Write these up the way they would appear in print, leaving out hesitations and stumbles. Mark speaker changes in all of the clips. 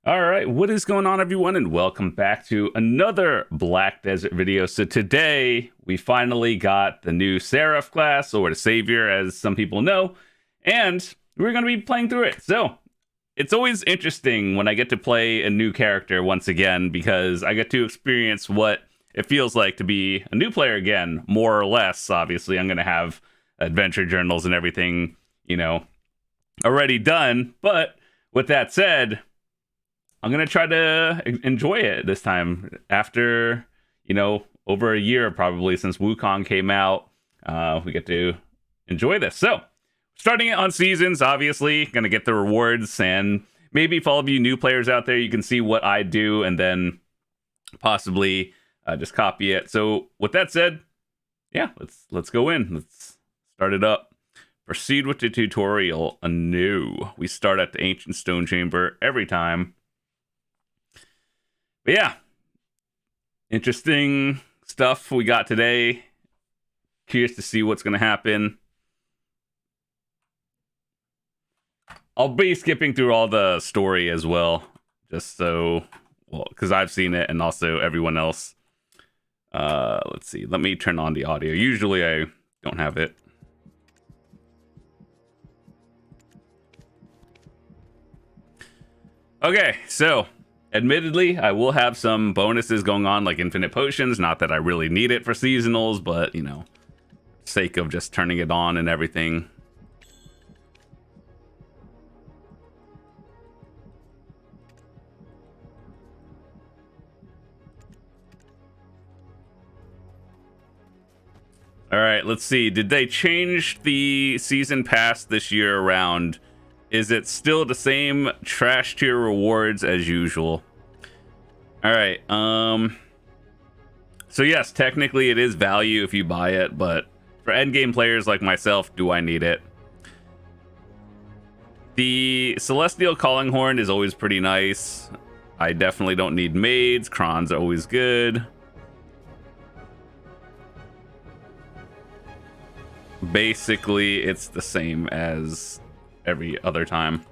Speaker 1: All right, what is going on, everyone, and welcome back to another Black Desert video. So today we finally got the new Seraph class, or the Savior, as some people know, and we're going to be playing through it. So it's always interesting when I get to play a new character once again, because I get to experience what it feels like to be a new player again, more or less. Obviously, I'm going to have adventure journals and everything, already done. But with that said, I'm going to try to enjoy it this time after, over a year probably since Wukong came out. We get to enjoy this. So, starting it on seasons, obviously, going to get the rewards, and maybe for all of you new players out there, you can see what I do and then possibly just copy it. So, with that said, yeah, let's go in. Let's start it up. Proceed with the tutorial anew. We start at the Ancient Stone Chamber every time. But yeah, interesting stuff we got today. Curious to see what's going to happen. I'll be skipping through all the story as well, just so, because I've seen it and also everyone else. Let's see. Let me turn on the audio. Usually I don't have it. Okay, so admittedly, I will have some bonuses going on, like infinite potions. Not that I really need it for seasonals, but, sake of just turning it on and everything. All right, let's see. Did they change the season pass this year around? Is it still the same trash tier rewards as usual? All right. So yes, technically it is value if you buy it, but for endgame players like myself, do I need it? The Celestial Calling Horn is always pretty nice. I definitely don't need maids. Crons are always good. Basically, it's the same as every other time.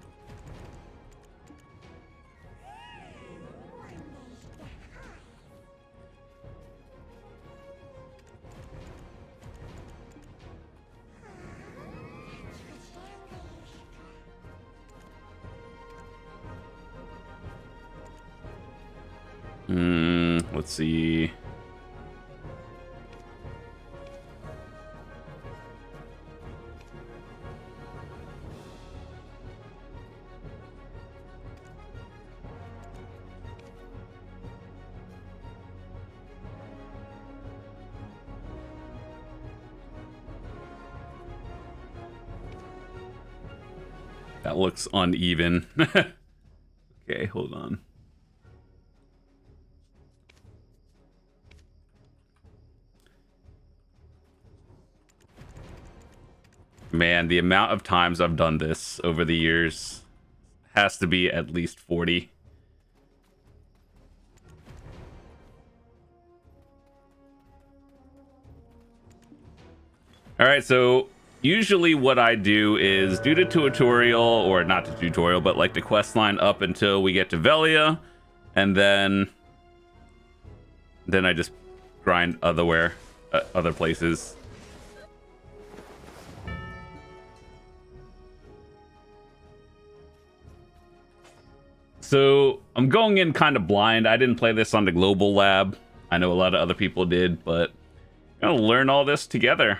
Speaker 1: Let's see. That looks uneven. Okay, hold on. Man, the amount of times I've done this over the years has to be at least 40. All right, so usually what I do is do the tutorial, or not the tutorial, but like the quest line up until we get to Velia, and then I just grind other places. So I'm going in kind of blind. I didn't play this on the global lab. I know a lot of other people did, but I'm gonna learn all this together.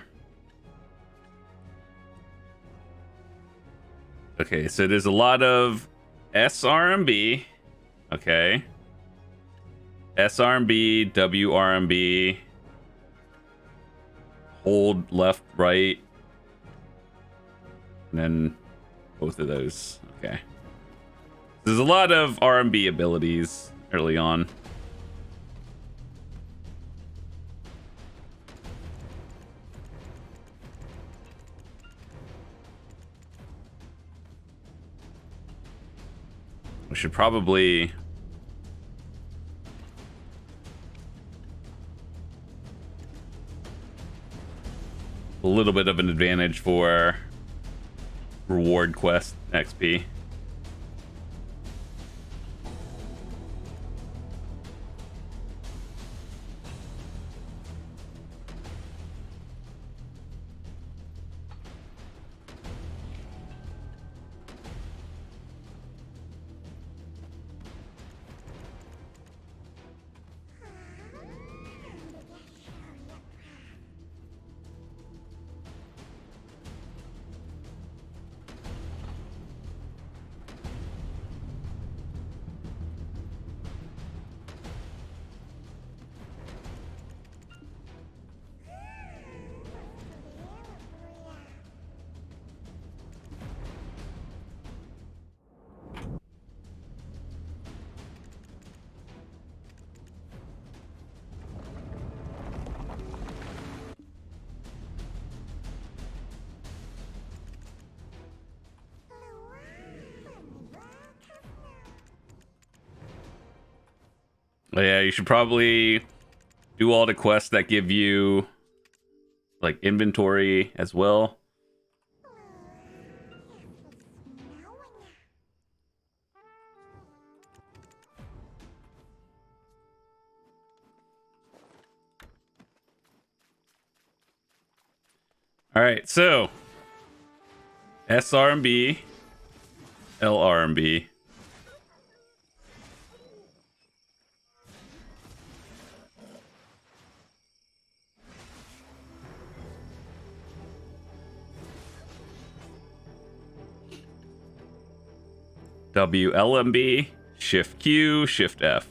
Speaker 1: Okay, so there's a lot of SRMB. Okay. SRMB, WRMB. Hold left, right. And then both of those. Okay. There's a lot of RMB abilities early on. We should probably a little bit of an advantage for reward quest XP. Yeah, you should probably do all the quests that give you like inventory as well. All right, so SRMB, LRMB. WLMB, Shift Q, Shift F.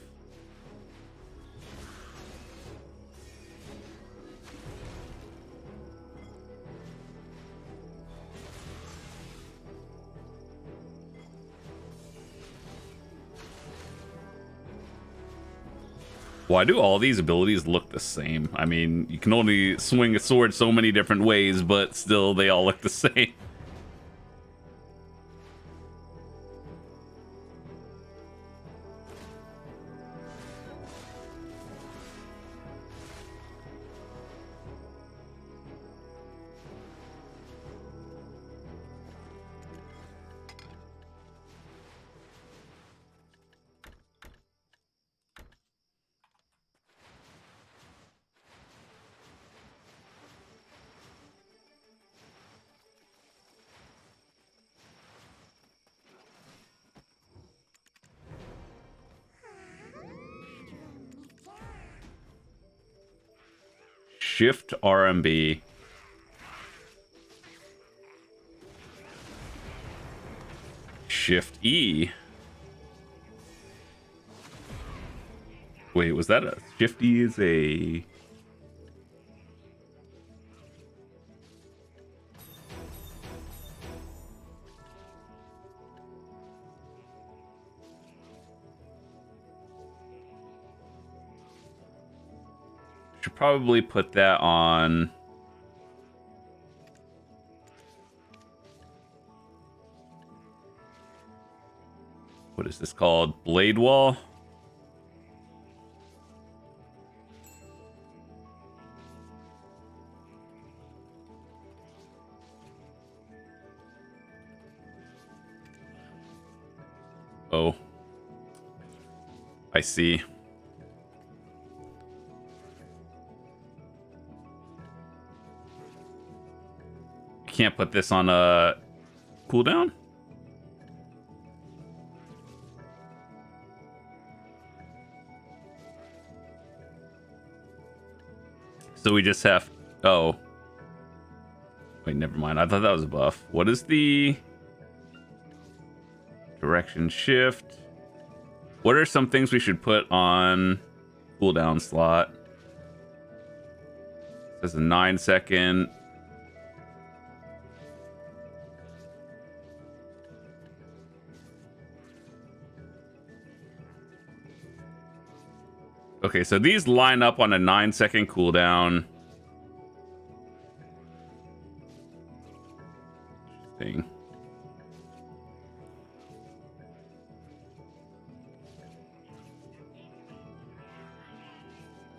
Speaker 1: Why do all these abilities look the same? I mean, you can only swing a sword so many different ways, but still they all look the same. Shift RMB. Shift E. Wait, was that a Shift E is a... Should probably put that on... What is this called? Blade Wall? Oh. I see. Can't put this on a cooldown? So we just have... Oh. Wait, never mind. I thought that was a buff. What is the... Direction shift? What are some things we should put on cooldown slot? There's a 9-second... Okay, so these line up on a 9-second cooldown. Interesting.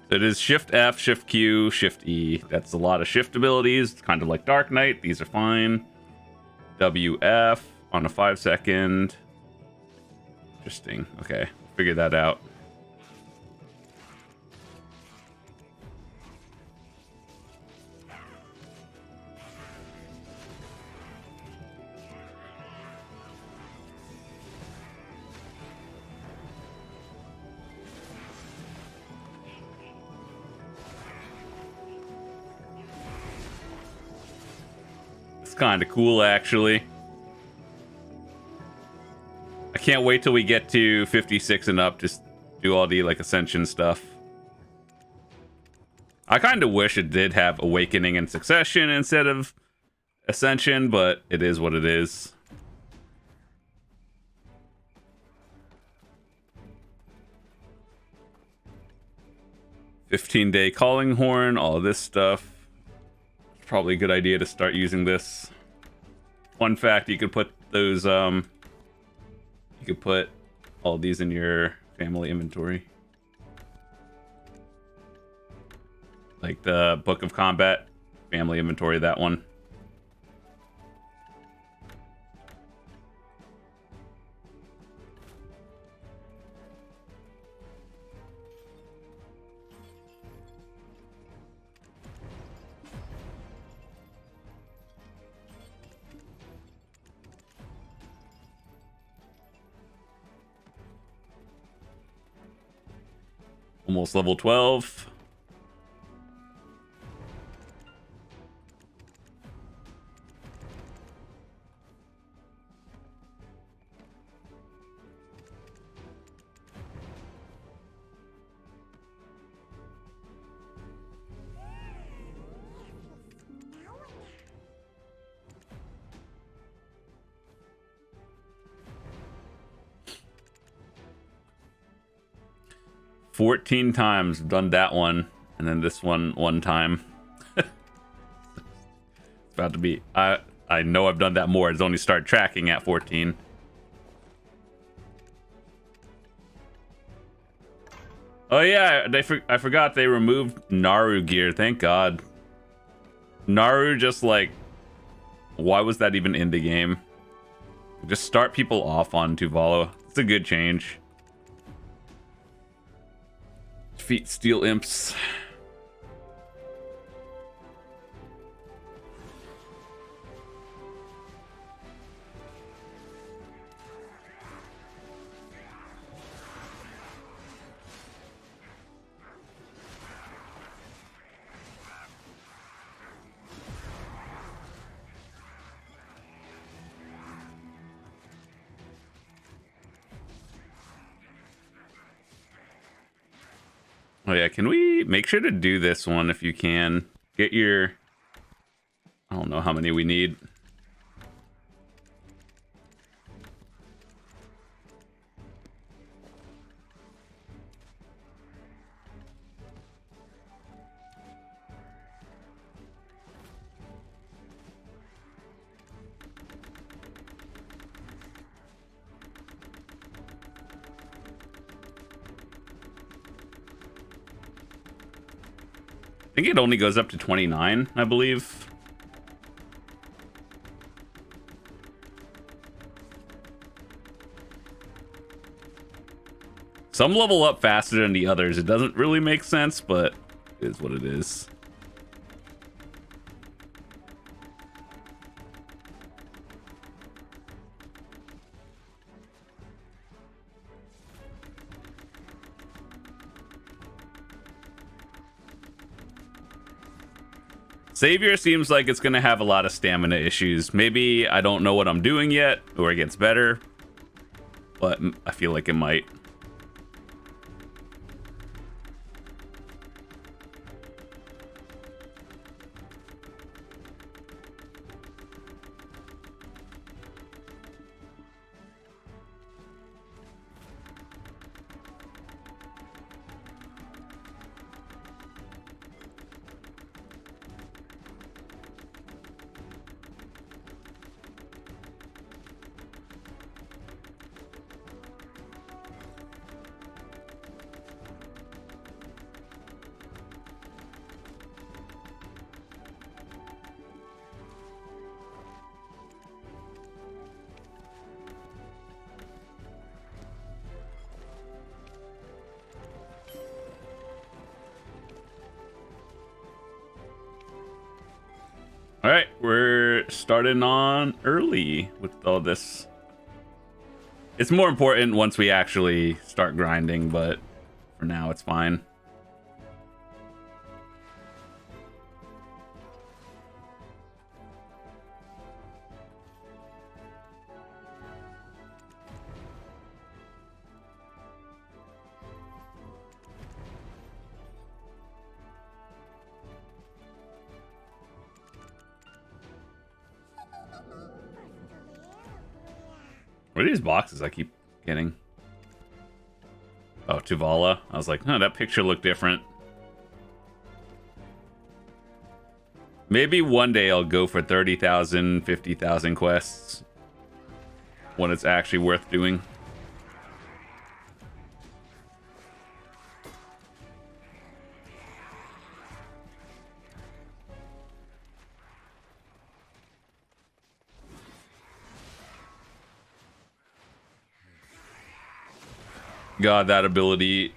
Speaker 1: So it is Shift F, Shift Q, Shift E. That's a lot of shift abilities. It's kind of like Dark Knight. These are fine. WF on a 5-second. Interesting. Okay, figure that out. Kind of cool, actually. I can't wait till we get to 56 and up to do all the like Ascension stuff. I kind of wish it did have Awakening and Succession instead of Ascension, but it is what it is. "15-day calling horn," all this stuff. Probably a good idea to start using this. Fun fact, you could put those you could put all these in your family inventory. like the Book of Combat, family inventory, that one. Almost level 12. "14 times done that one, and then this one time." It's about to be. I know I've done that more. It's only start tracking at 14. Oh yeah, I forgot they removed Naru gear. Thank God. Naru just like, why was that even in the game? Just start people off on Tuvala. It's a good change. Defeat steel imps. Oh yeah, can we make sure to do this one if you can? Get your... I don't know how many we need. I think it only goes up to 29, I believe. Some level up faster than the others. It doesn't really make sense, but it is what it is. Savior seems like it's going to have a lot of stamina issues. Maybe I don't know what I'm doing yet, or it gets better, but I feel like it might. All right, we're starting on early with all this. It's more important once we actually start grinding, but for now it's fine. What are these boxes I keep getting? Oh, Tuvala. I was like, huh, that picture looked different. Maybe one day I'll go for 30,000, 50,000 quests when it's actually worth doing. God, that ability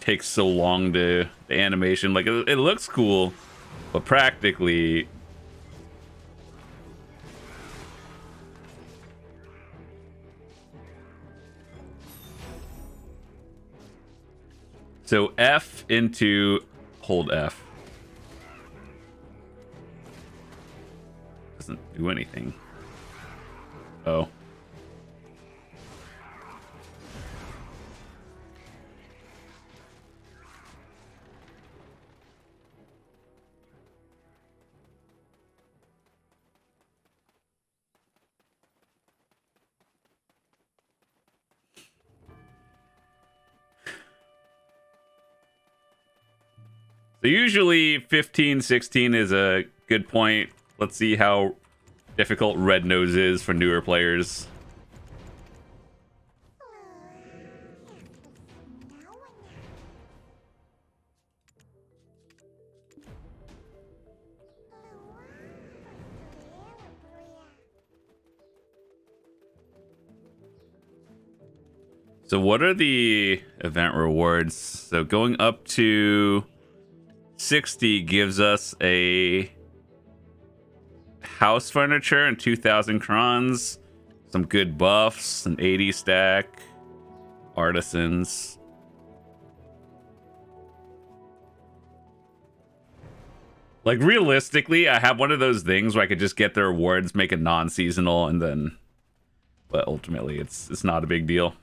Speaker 1: takes so long to the animation. Like it looks cool, but practically. So F into hold F. Doesn't do anything. Oh. So usually 15, 16 is a good point. Let's see how difficult Red Nose is for newer players. So what are the event rewards? So going up to 60 gives us a house furniture and 2,000 crons, some good buffs, an 80 stack, artisans. Like realistically, I have one of those things where I could just get the rewards, make it non-seasonal, and then, but ultimately it's not a big deal.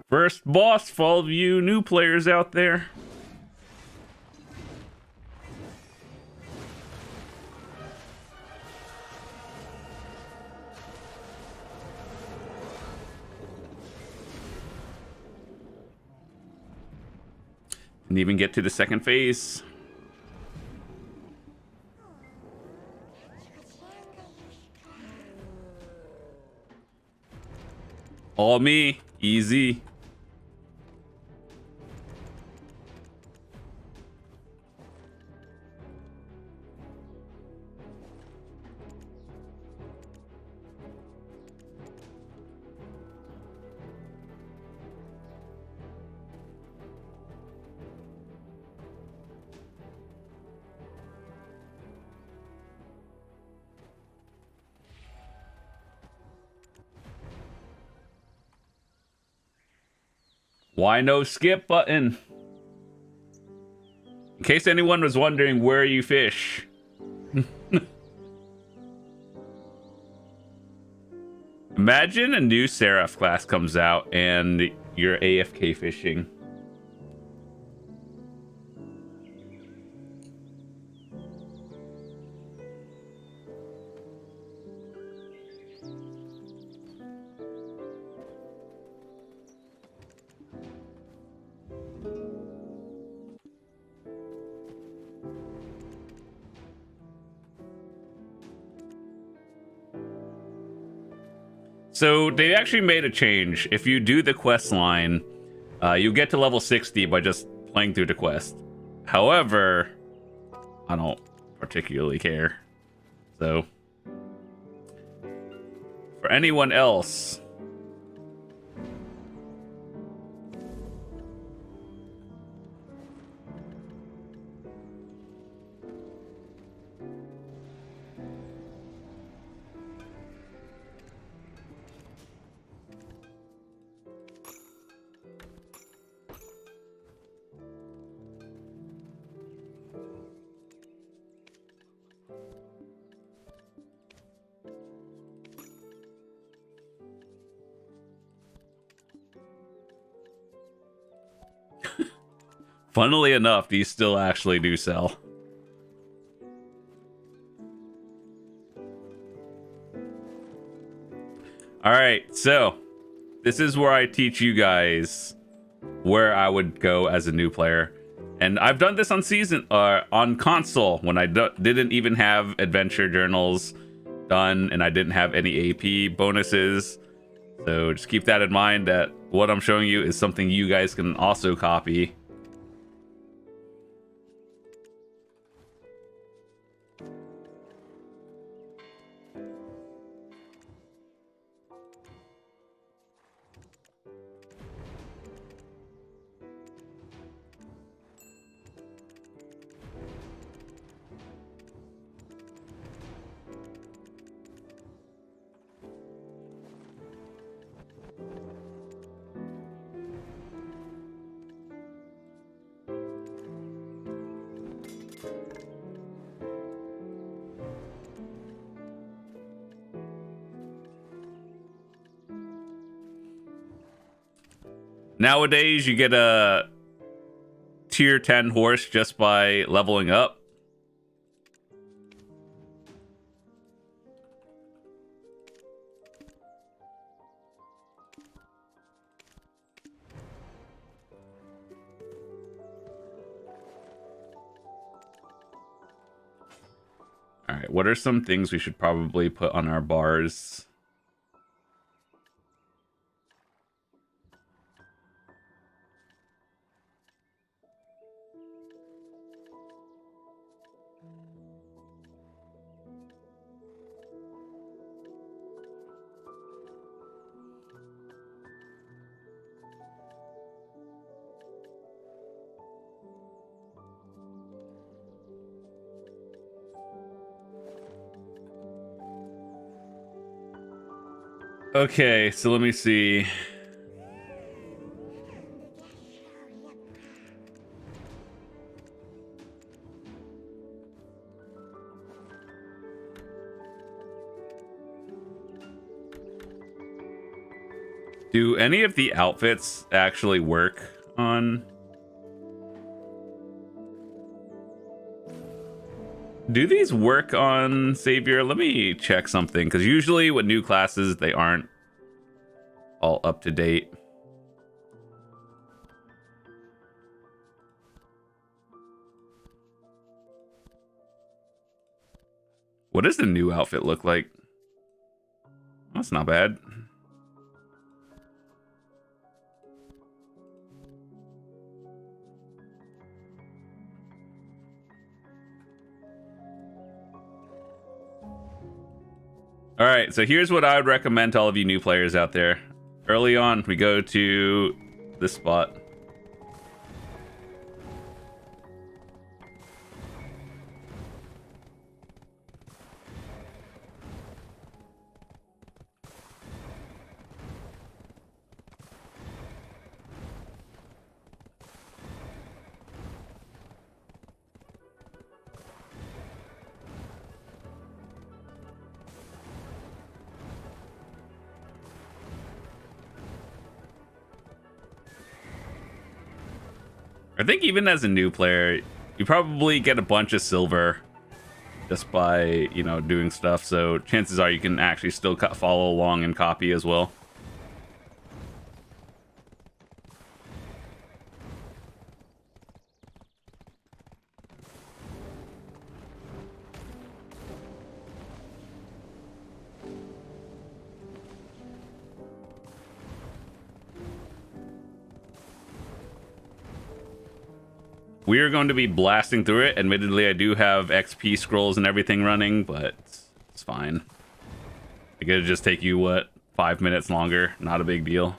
Speaker 1: First boss for all of you new players out there. Didn't even get to the second phase. All me, easy. Why no skip button? In case anyone was wondering where you fish. Imagine a new Seraph class comes out and you're AFK fishing. So they actually made a change. If you do the quest line, you get to level 60 by just playing through the quest. However, I don't particularly care. So for anyone else, Funnily enough, these still actually do sell. All right, so this is where I teach you guys where I would go as a new player. And I've done this on on console when I didn't even have adventure journals done and I didn't have any AP bonuses. So just keep that in mind that what I'm showing you is something you guys can also copy. Nowadays, you get a tier 10 horse just by leveling up. All right, what are some things we should probably put on our bars? Okay, so let me see. Do any of the outfits actually work on... Do these work on Savior? Let me check something, because usually with new classes, they aren't all up to date. What does the new outfit look like? That's not bad. All right, so here's what I would recommend to all of you new players out there. Early on, we go to this spot. I think even as a new player, you probably get a bunch of silver just by, you know, doing stuff. So chances are you can actually still follow along and copy as well. We are going to be blasting through it. Admittedly, I do have XP scrolls and everything running, but it's fine. It could just take you, what, 5 minutes longer? Not a big deal.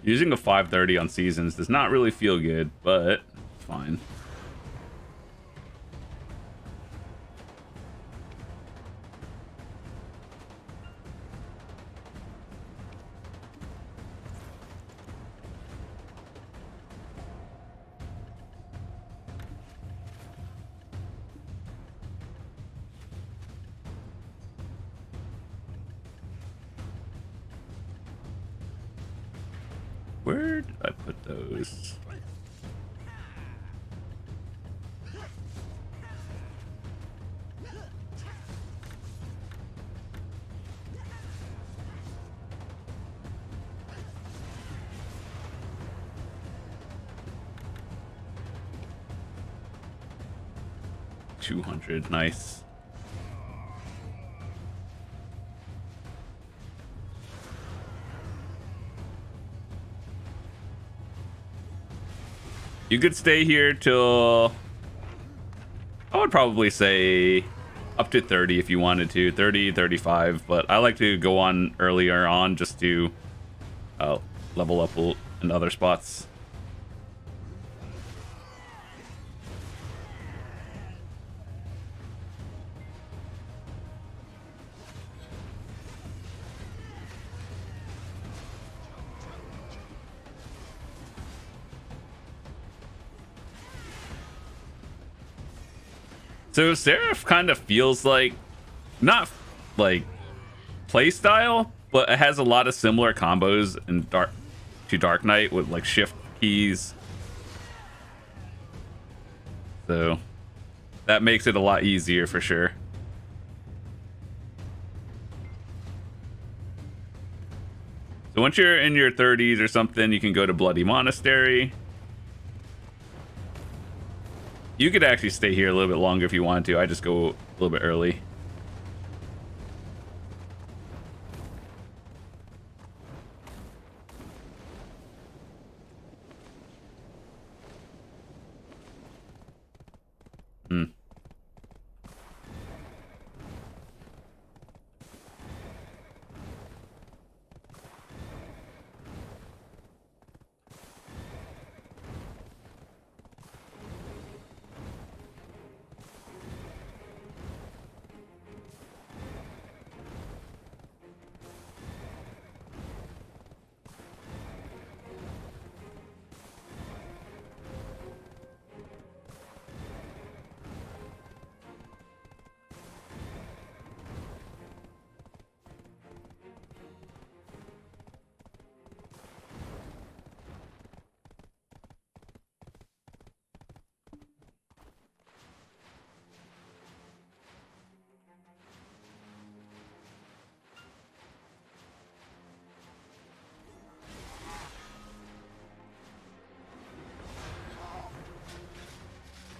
Speaker 1: Using a 530 on seasons does not really feel good, but it's fine. Where did I put those? $200, nice. You could stay here till, I would probably say up to 30 if you wanted to, 30, 35, but I like to go on earlier on just to level up in other spots. So Seraph kind of feels like, not like playstyle, but it has a lot of similar combos in Dark Knight with like shift keys. So that makes it a lot easier for sure. So once you're in your 30s or something, you can go to Bloody Monastery. You could actually stay here a little bit longer if you want to. I just go a little bit early.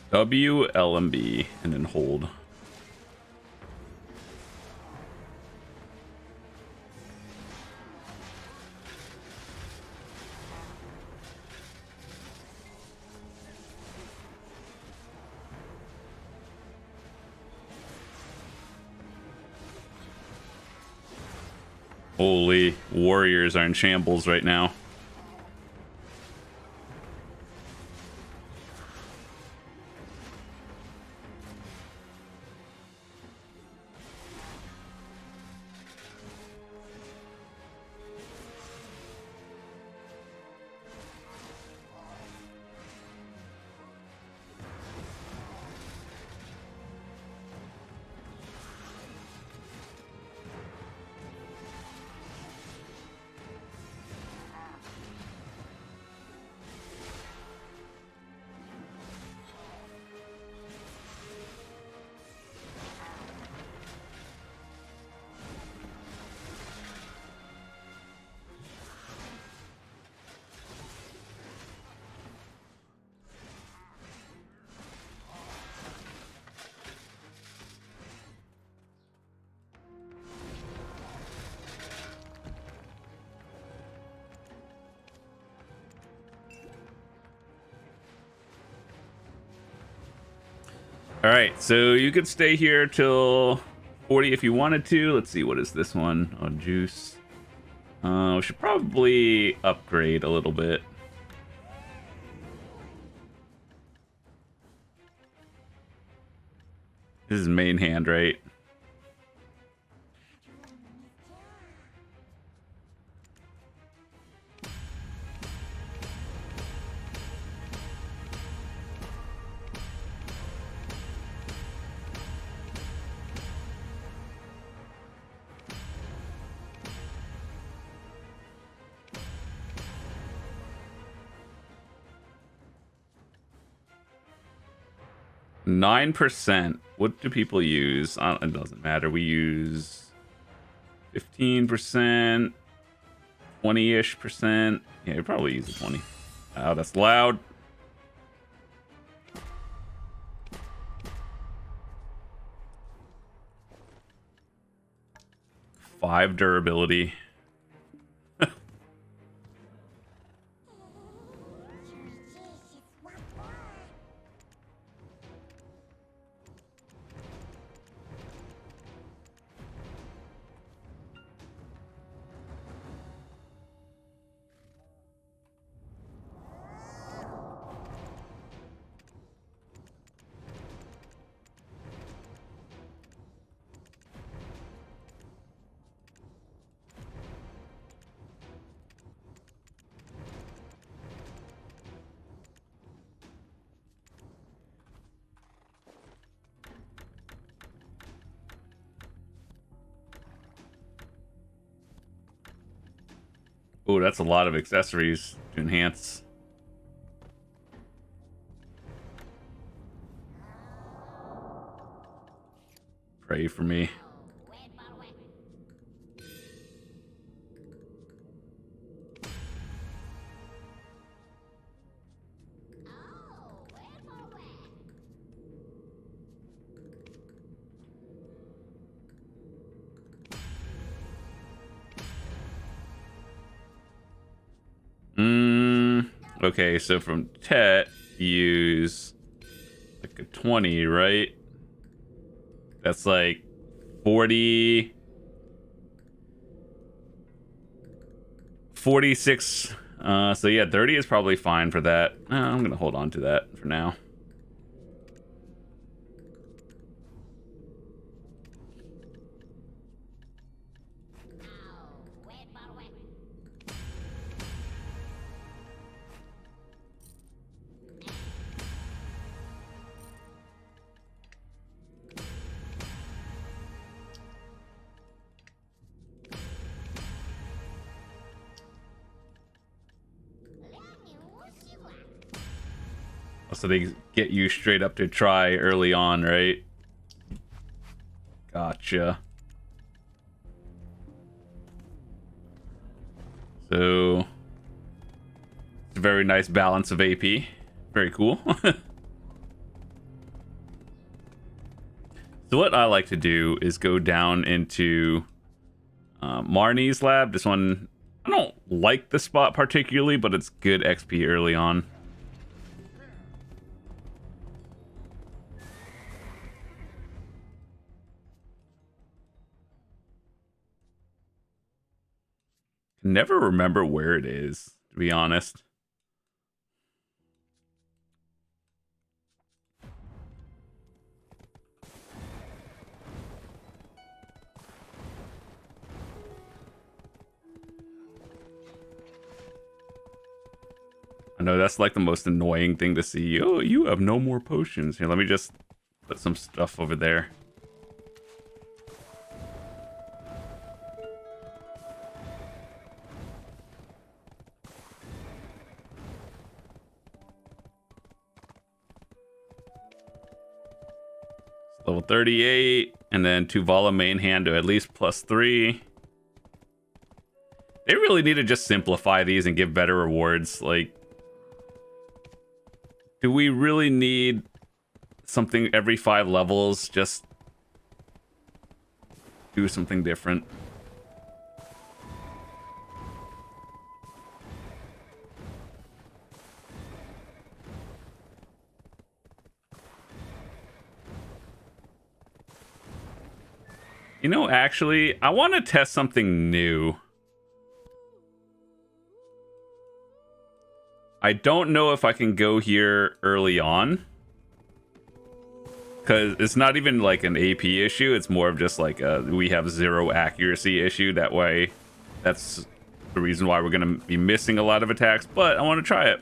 Speaker 1: W, L, and B, and then hold. Holy, warriors are in shambles right now. All right, so you could stay here till 40 if you wanted to. Let's see, what is this one? Oh, juice. We should probably upgrade a little bit. This is main hand, right? %. What do people use? It doesn't matter. We use 15%, 20-ish%. Yeah, we probably use a 20. Oh, that's loud. 5 durability. Oh, that's a lot of accessories to enhance. Pray for me. Okay, so from Tet, use like a 20, right? That's like 40... 46. So yeah, 30 is probably fine for that. I'm gonna hold on to that for now. So they get you straight up to try early on, right? Gotcha. So it's a very nice balance of AP. Very cool. So what I like to do is go down into Marnie's lab. This one, I don't like the spot particularly, but it's good XP early on. Never remember where it is, to be honest. I know that's like the most annoying thing to see. Oh, you have no more potions. Here, let me just put some stuff over there. Level 38, and then Tuvala main hand to at least +3. They really need to just simplify these and give better rewards. Like, do we really need something every 5 levels? Just do something different. You know, actually, I want to test something new. I don't know if I can go here early on, because it's not even like an AP issue. It's more of just like we have 0 accuracy issue. That way, that's the reason why we're going to be missing a lot of attacks. But I want to try it.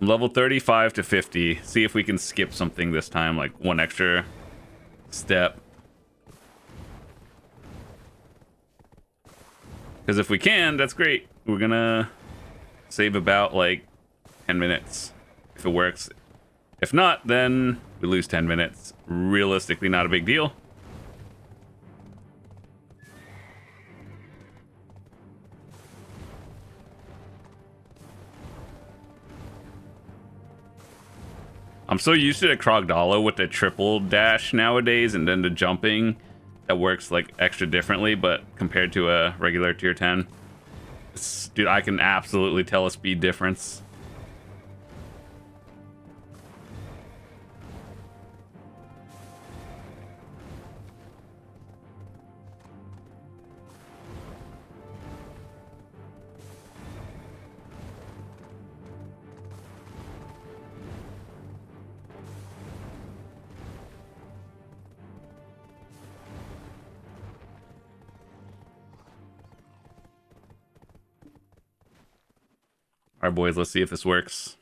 Speaker 1: Level 35 to 50. See if we can skip something this time, like one extra step. Because if we can, that's great. We're going to save about like 10 minutes if it works. If not, then we lose 10 minutes. Realistically, not a big deal. I'm so used to the Krogdala with the triple dash nowadays, and then the jumping that works like extra differently, but compared to a regular tier 10, dude, I can absolutely tell a speed difference. All right, boys, let's see if this works.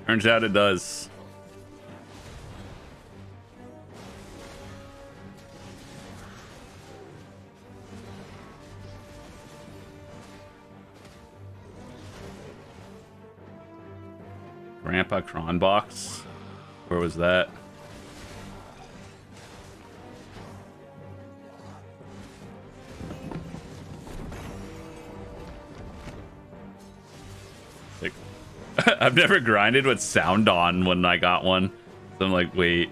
Speaker 1: Turns out it does. Grandpa Kronbox? Where was that? Like, I've never grinded with sound on when I got one. So I'm like, wait.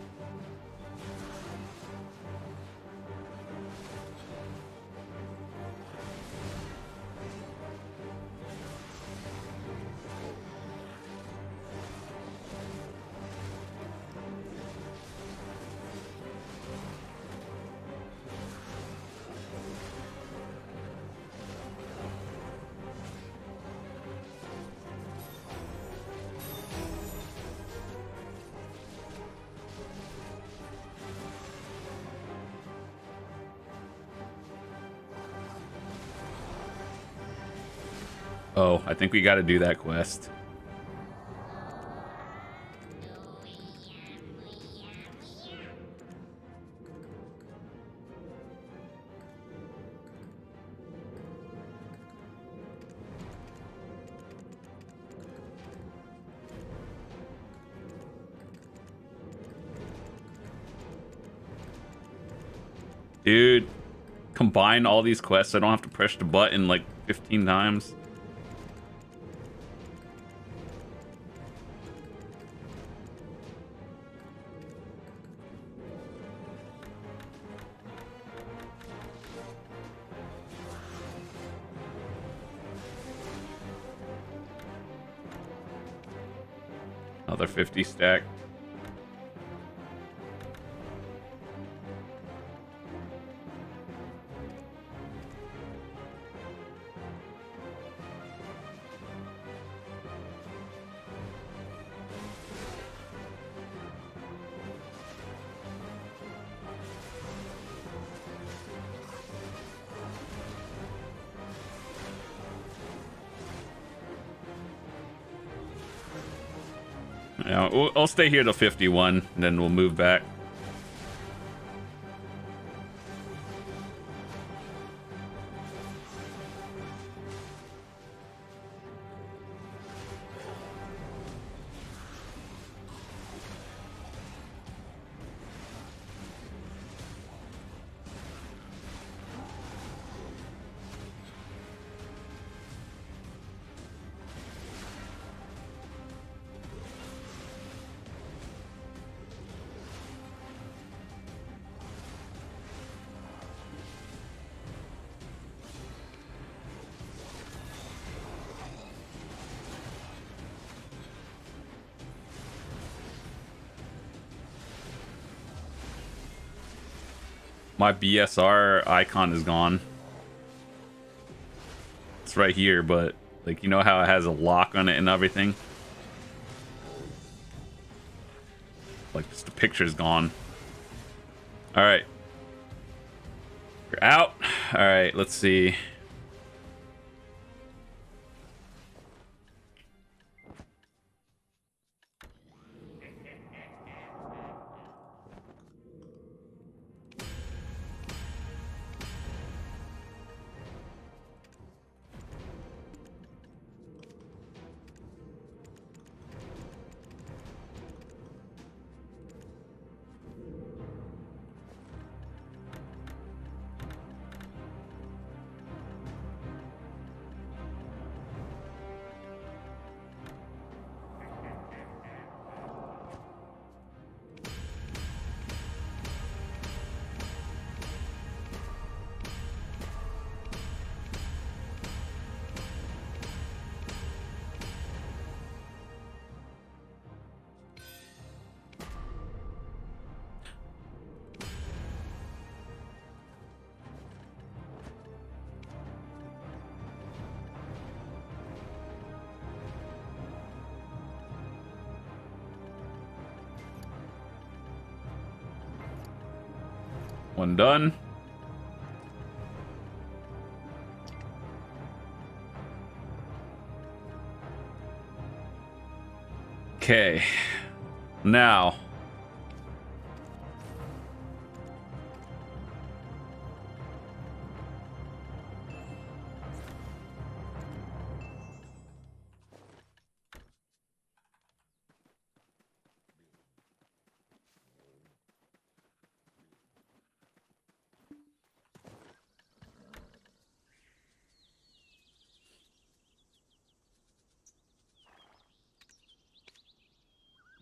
Speaker 1: Oh, I think we got to do that quest. Dude, combine all these quests. I don't have to press the button like 15 times. Another 50 stack. Yeah, I'll stay here till 51, and then we'll move back. My BSR icon is gone. It's right here, but like, you know how it has a lock on it and everything? Like, just the picture's gone. All right. We're out. All right, let's see. One done. Okay. Now.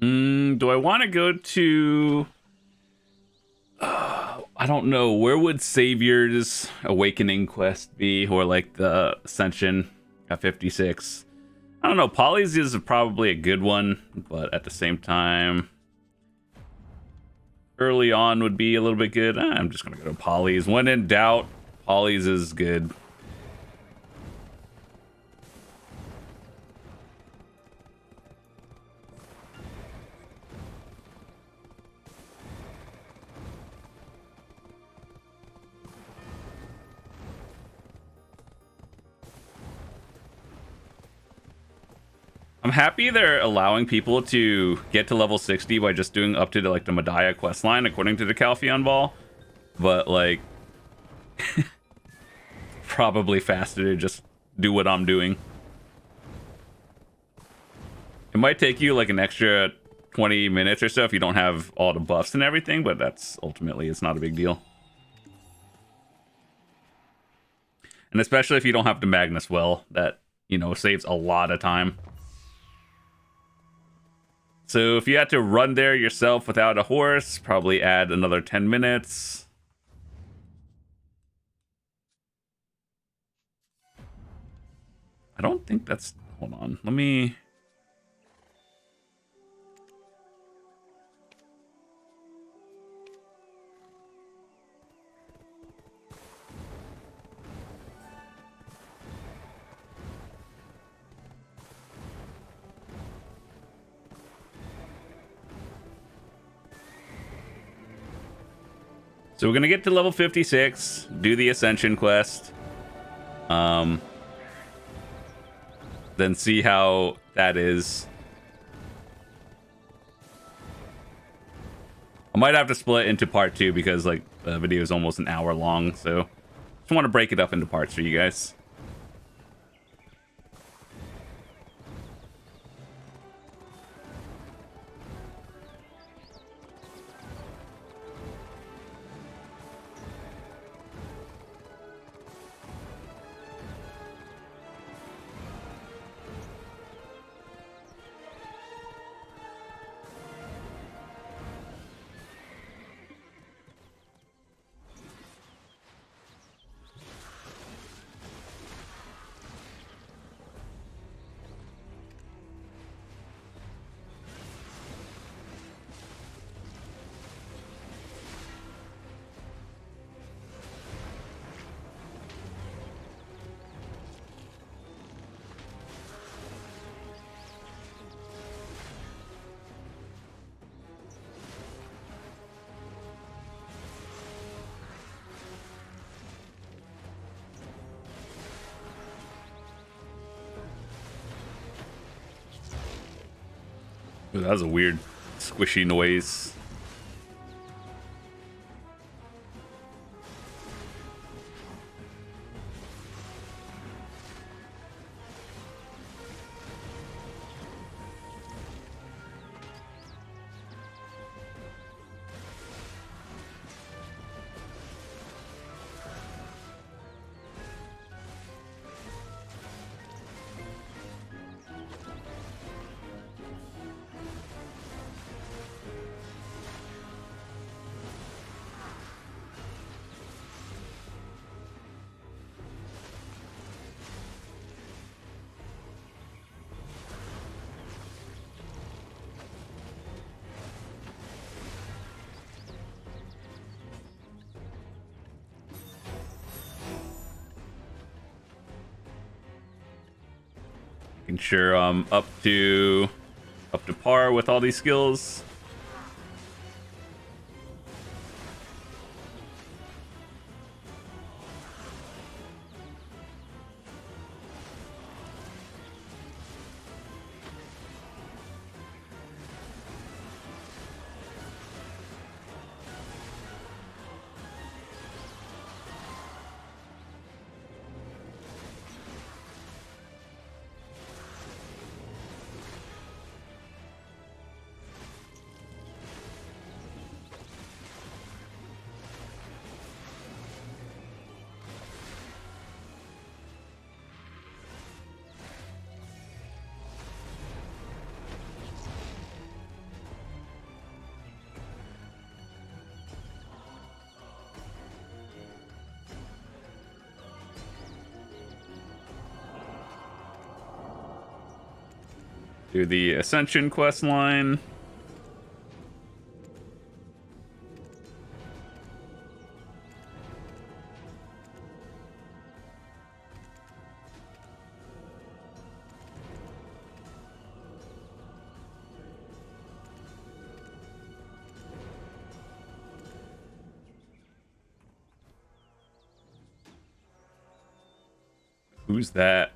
Speaker 1: Do I want to go to... I don't know. Where would Savior's Awakening quest be? Or like the Ascension at 56? I don't know. Polly's is probably a good one. But at the same time... early on would be a little bit good. I'm just going to go to Polly's. When in doubt, Polly's is good. I'm happy they're allowing people to get to level 60 by just doing up to like the Medaya questline according to the Calpheon Ball. But like probably faster to just do what I'm doing. It might take you like an extra 20 minutes or so if you don't have all the buffs and everything, but that's ultimately, it's not a big deal. And especially if you don't have the Magnus Well, that, you know, saves a lot of time. So if you had to run there yourself without a horse, probably add another 10 minutes. I don't think that's... hold on. Let me... So we're going to get to level 56, do the Ascension quest, then see how that is. I might have to split into part 2 because like the video is almost an hour long, so just want to break it up into parts for you guys. Ooh, that was a weird squishy noise. Making sure I'm up to par with all these skills. Do the Ascension quest line. Who's that?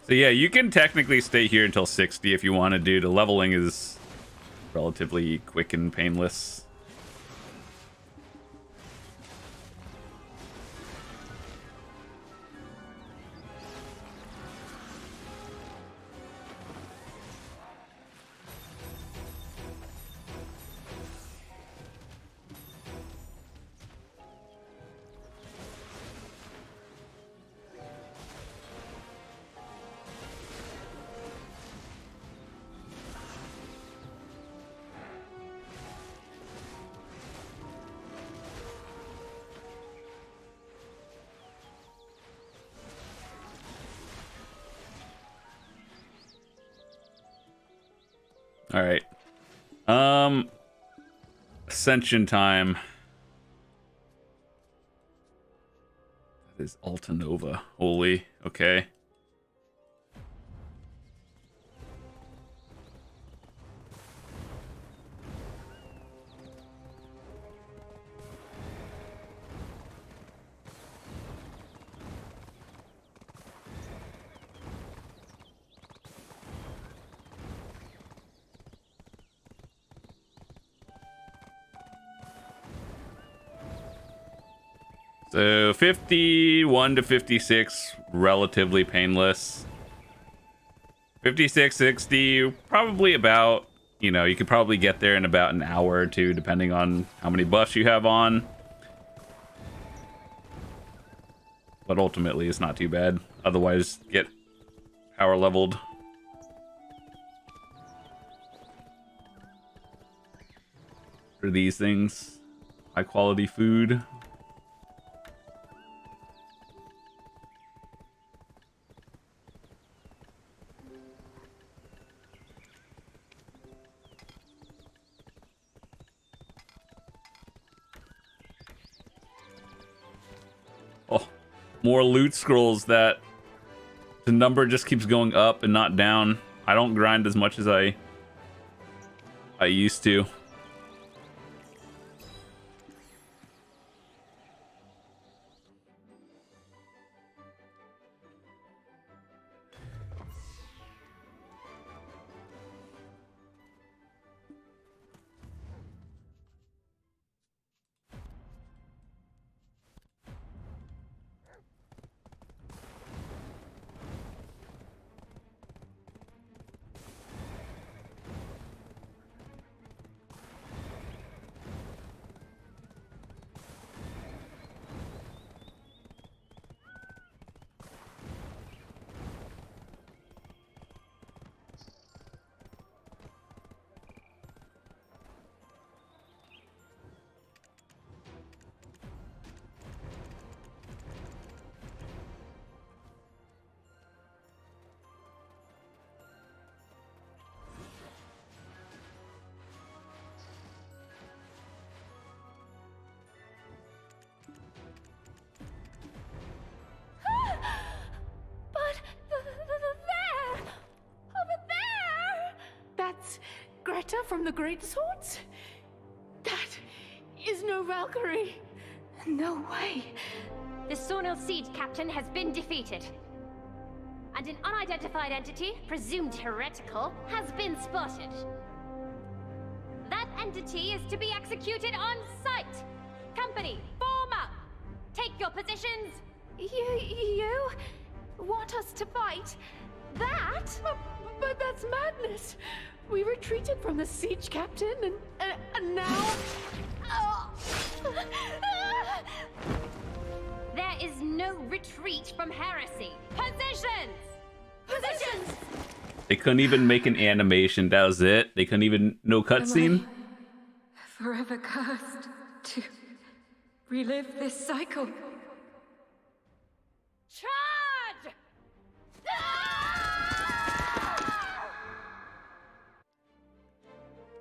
Speaker 1: So yeah, you can technically stay here until 60 if you want to do. The leveling is relatively quick and painless. All right. Ascension time. That is Alta Nova. Holy. Okay. So 51 to 56, relatively painless. 56, 60, probably about, you know, you could probably get there in about an hour or two, depending on how many buffs you have on. But ultimately, it's not too bad. Otherwise, get power leveled. For these things, high quality food. Oh, more loot scrolls that The number just keeps going up and not down. I don't grind as much as I used to.
Speaker 2: From the Great Swords? That is no Valkyrie. No way.
Speaker 3: The Sornel siege captain has been defeated. And an unidentified entity, presumed heretical, has been spotted. That entity is to be executed on sight. Company, form up. Take your positions.
Speaker 2: You want us to fight that? But that's madness. We retreated from the siege captain, and now...
Speaker 3: There is no retreat from heresy. Positions! Positions!
Speaker 1: They couldn't even make an animation. That was it. They couldn't even... No cutscene?
Speaker 2: Forever cursed to relive this cycle.
Speaker 3: Charge!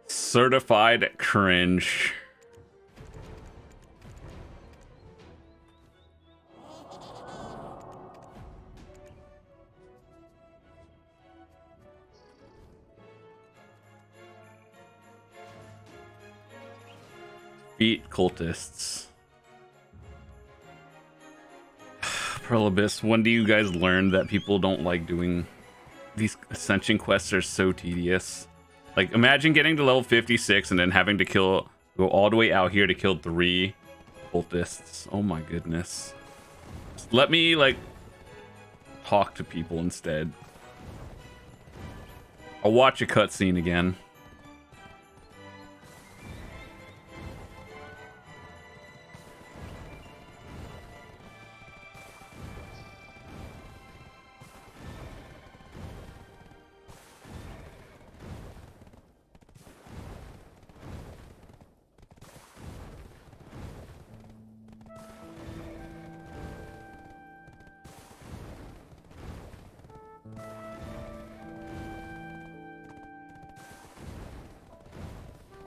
Speaker 1: Certified cringe. Beat cultists. Prolibus, when do you guys learn that people don't like doing these Ascension quests? Are so tedious. Like, imagine getting to level 56 and then having to go all the way out here to kill 3 cultists. Oh my goodness. Just let me, like, talk to people instead. I'll watch a cutscene again.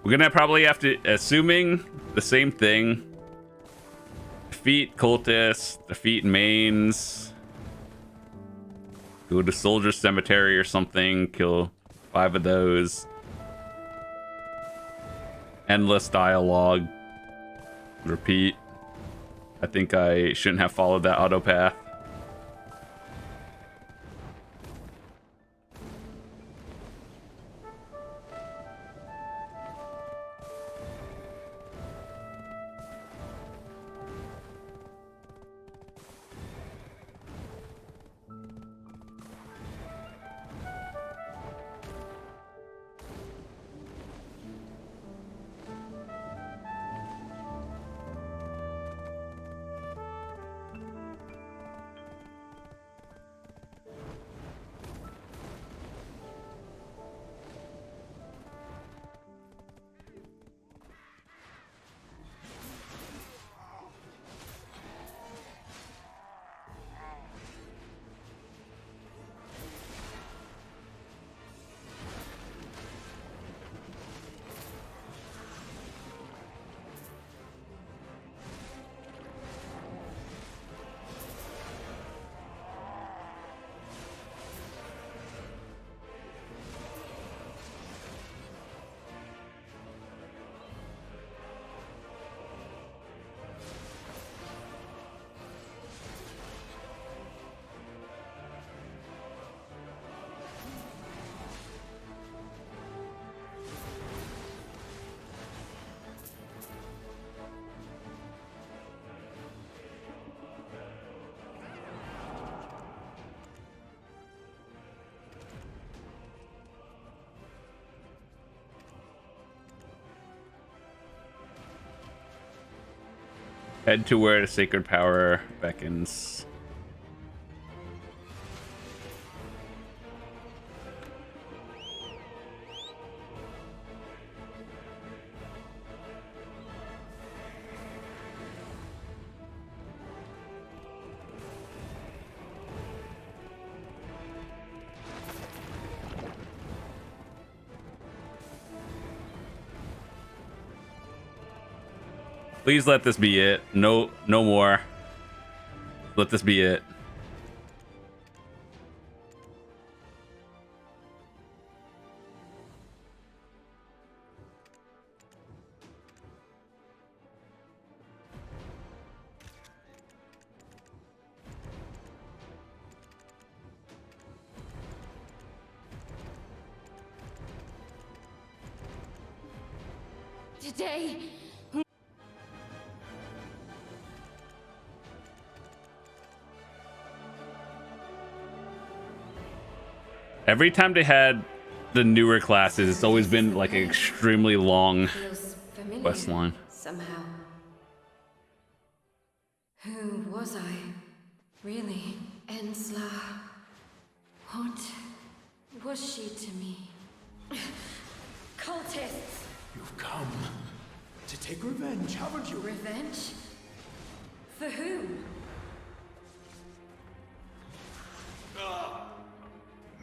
Speaker 1: We're gonna probably have to, assuming the same thing, defeat cultists, defeat mains, go to Soldier Cemetery or something, kill 5 of those. Endless dialogue. Repeat. I think I shouldn't have followed that auto path. Head to where the sacred power beckons. Please let this be it. No more. Let this be it.
Speaker 2: Today,
Speaker 1: Every time they had the newer classes, it's always been like an extremely long
Speaker 4: Feels familiar
Speaker 1: quest line.
Speaker 4: somehow. Who was I? Really? Ensla? What was she to me? Cultists!
Speaker 5: You've come to take revenge, haven't you?
Speaker 4: Revenge? For whom?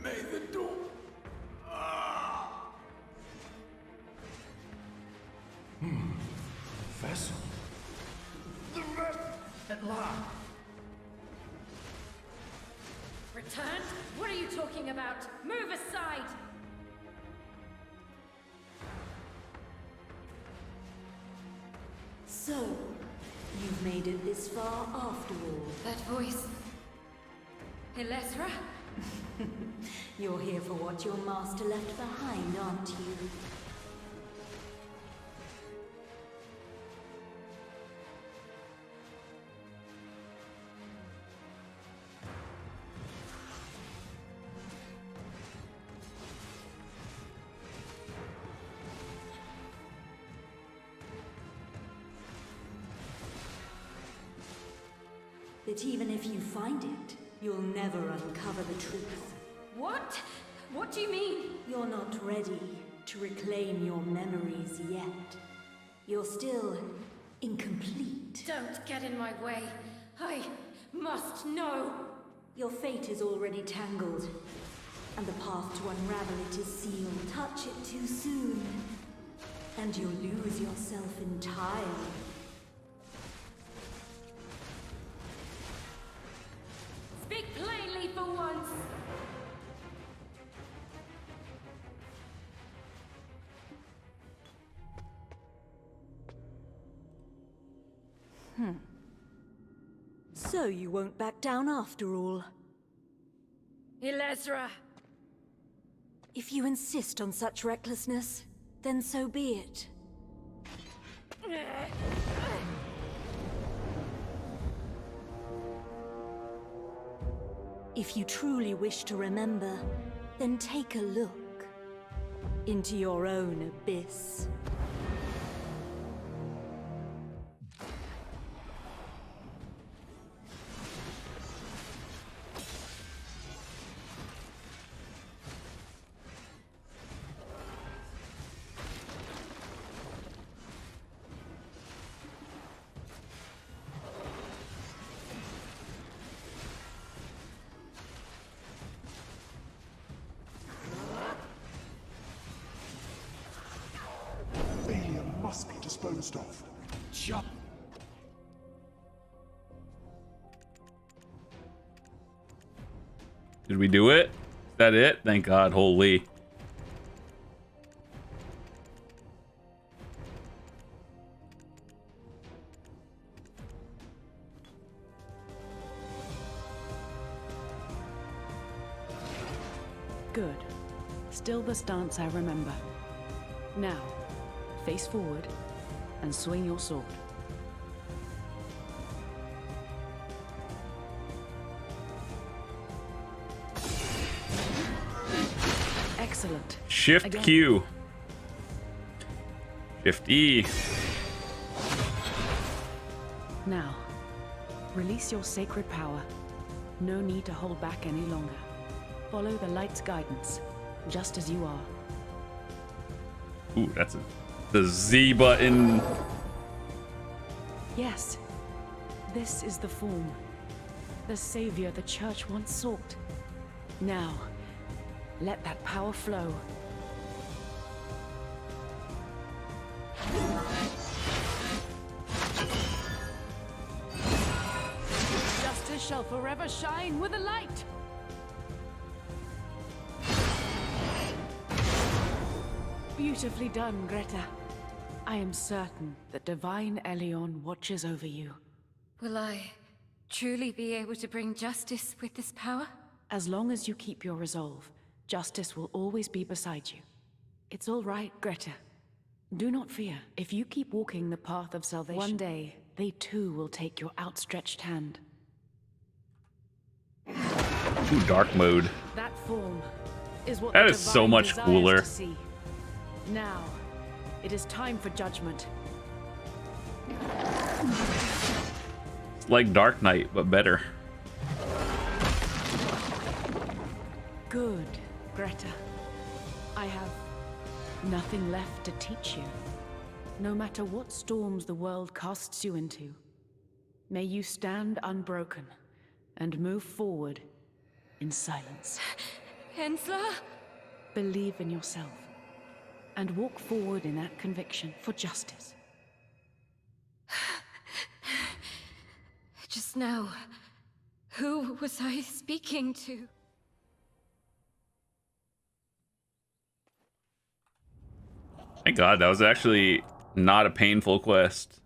Speaker 5: May the dawn. Vessel. The rest at last.
Speaker 4: Returned? What are you talking about? Move aside!
Speaker 6: So, you've made it this far after all.
Speaker 4: That voice. Elezra?
Speaker 6: You're here for what your master left behind, aren't you? That even if you find it, you'll never uncover the truth.
Speaker 4: What? What do you mean?
Speaker 6: You're not ready to reclaim your memories yet. You're still incomplete.
Speaker 4: Don't get in my way. I must know.
Speaker 6: Your fate is already tangled, and the path to unravel it is sealed. Touch it too soon, and you'll lose yourself entirely.
Speaker 4: Speak plainly for once.
Speaker 6: So you won't back down after all.
Speaker 4: Elezra!
Speaker 6: If you insist on such recklessness, then so be it. If you truly wish to remember, then take a look into your own abyss.
Speaker 5: Failure must be disposed of. Jump.
Speaker 1: Did we do it? Is that it? Thank God. Holy.
Speaker 7: Good. Still the stance I remember. Now, face forward and swing your sword. Excellent.
Speaker 1: Shift
Speaker 7: Again.
Speaker 1: Q. Shift E.
Speaker 7: Now, release your sacred power. No need to hold back any longer. Follow the light's guidance, just as you are.
Speaker 1: Ooh, that's the Z button.
Speaker 7: Yes, this is the form. The savior the church once sought. Now, let that power flow.
Speaker 2: Justice shall forever shine with a light.
Speaker 7: Beautifully done, Greta. I am certain that Divine Elion watches over you.
Speaker 4: Will I truly be able to bring justice with this power?
Speaker 7: As long as you keep your resolve, justice will always be beside you. It's all right, Greta. Do not fear. If you keep walking the path of salvation, one day, they too will take your outstretched hand.
Speaker 1: Ooh, dark mode.
Speaker 7: That form is what
Speaker 1: That
Speaker 7: the
Speaker 1: is so
Speaker 7: Divine
Speaker 1: much
Speaker 7: desires
Speaker 1: cooler.
Speaker 7: to see. Now, it is time for judgment.
Speaker 1: It's like Dark Knight, but better.
Speaker 7: Good, Greta. I have nothing left to teach you. No matter what storms the world casts you into, may you stand unbroken and move forward in silence.
Speaker 4: Hensler?
Speaker 7: Believe in yourself and walk forward in that conviction for justice.
Speaker 4: Just now, who was I speaking to?
Speaker 1: Thank God, that was actually not a painful quest.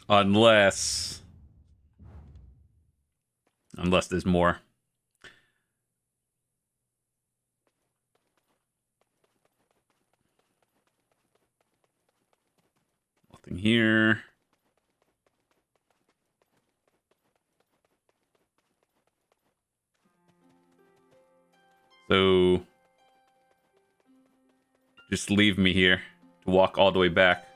Speaker 1: Unless there's more. Nothing here. So just leave me here to walk all the way back.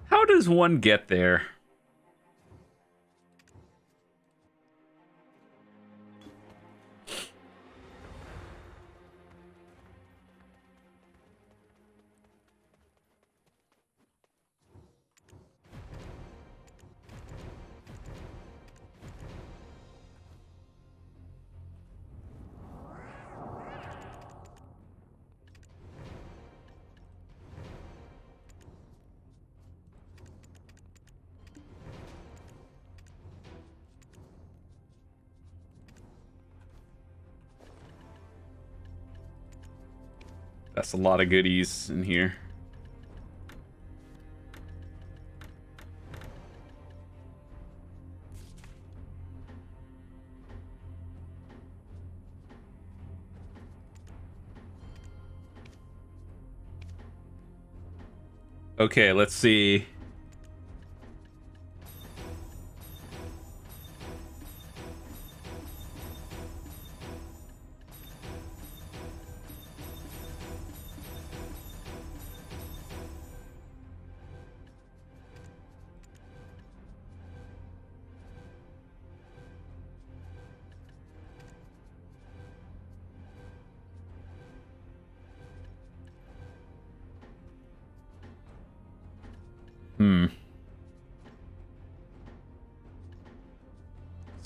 Speaker 1: How does one get there? That's a lot of goodies in here. Okay, let's see.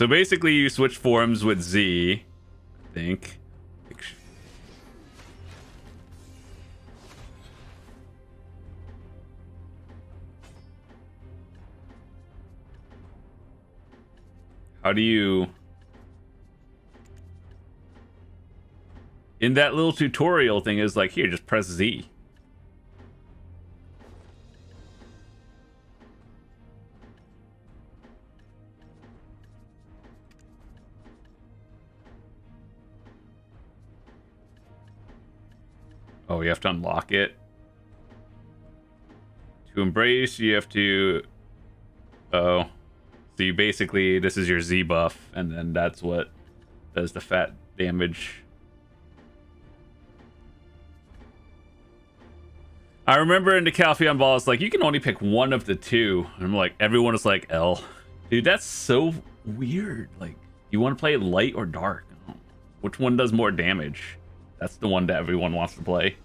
Speaker 1: So basically you switch forms with Z, I think. How do you... In that little tutorial thing is like, here, just press Z. Oh, you have to unlock it. To embrace, you have to... Oh. So you basically, this is your Z buff, and then that's what does the fat damage. I remember in the Calpheon Ball, it's like, you can only pick one of the two. And I'm like, everyone is like, L. Dude, that's so weird. Like, you want to play light or dark? Which one does more damage? That's the one that everyone wants to play.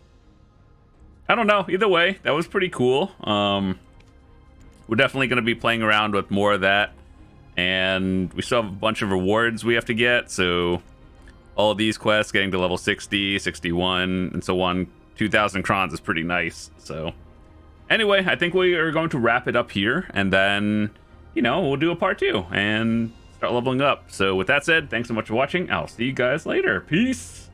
Speaker 1: I don't know. Either way, that was pretty cool. We're definitely going to be playing around with more of that. And we still have a bunch of rewards we have to get. So all of these quests, getting to level 60, 61, and so on. 2,000 crons is pretty nice. So anyway, I think we are going to wrap it up here. And then, you know, we'll do a part 2 and start leveling up. So with that said, thanks so much for watching. I'll see you guys later. Peace.